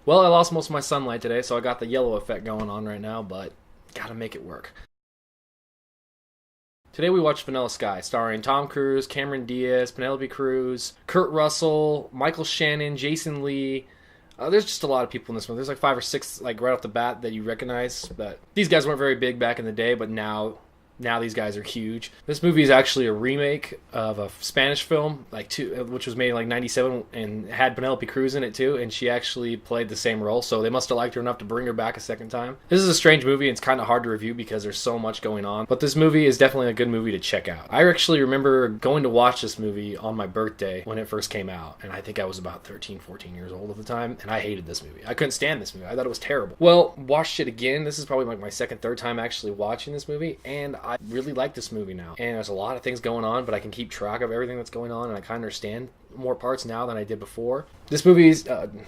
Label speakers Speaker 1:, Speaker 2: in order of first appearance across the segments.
Speaker 1: Well, I lost most of my sunlight today, so I got the yellow effect going on right now, but gotta make it work. Today we watched Vanilla Sky, starring Tom Cruise, Cameron Diaz, Penelope Cruz, Kurt Russell, Michael Shannon, Jason Lee. There's just a lot of people in this one. There's like five or six, like right off the bat, that you recognize. But these guys weren't very big back in the day, but now these guys are huge. This movie is actually a remake of a Spanish film, which was made in like '97 and had Penelope Cruz in it too, and she actually played the same role. So they must have liked her enough to bring her back a second time. This is a strange movie, and it's kind of hard to review because there's so much going on. But this movie is definitely a good movie to check out. I actually remember going to watch this movie on my birthday when it first came out, and I think I was about 13, 14 years old at the time, and I hated this movie. I couldn't stand this movie. I thought it was terrible. Well, watched it again. This is probably like my second, third time actually watching this movie, and I really like this movie now. And there's a lot of things going on, but I can keep track of everything that's going on, and I kind of understand more parts now than I did before. This movie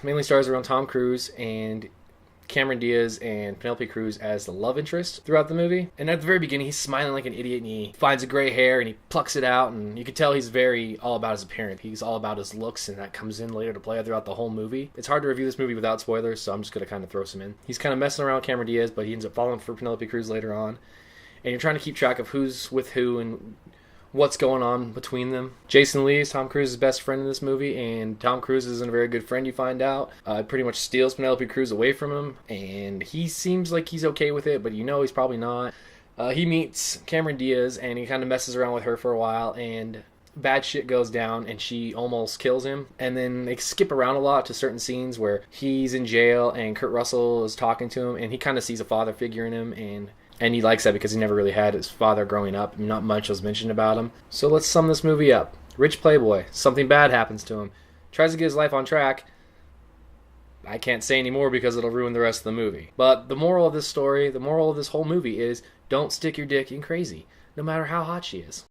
Speaker 1: mainly stars around Tom Cruise and Cameron Diaz and Penelope Cruz as the love interest throughout the movie. And at the very beginning, he's smiling like an idiot, and he finds a gray hair and he plucks it out, and you can tell he's very all about his appearance. He's all about his looks, and that comes in later to play throughout the whole movie. It's hard to review this movie without spoilers, so I'm just going to kind of throw some in. He's kind of messing around with Cameron Diaz, but he ends up falling for Penelope Cruz later on. And you're trying to keep track of who's with who and what's going on between them. Jason Lee is Tom Cruise's best friend in this movie, and Tom Cruise isn't a very good friend, you find out. Pretty much steals Penelope Cruz away from him, and he seems like he's okay with it, but you know he's probably not. He meets Cameron Diaz, and he kind of messes around with her for a while, and bad shit goes down, and she almost kills him. And then they skip around a lot to certain scenes where he's in jail, and Kurt Russell is talking to him, and he kind of sees a father figure in him, and he likes that because he never really had his father growing up. Not much was mentioned about him. So let's sum this movie up. Rich playboy. Something bad happens to him. Tries to get his life on track. I can't say any more because it'll ruin the rest of the movie. But the moral of this story, the moral of this whole movie is don't stick your dick in crazy, no matter how hot she is.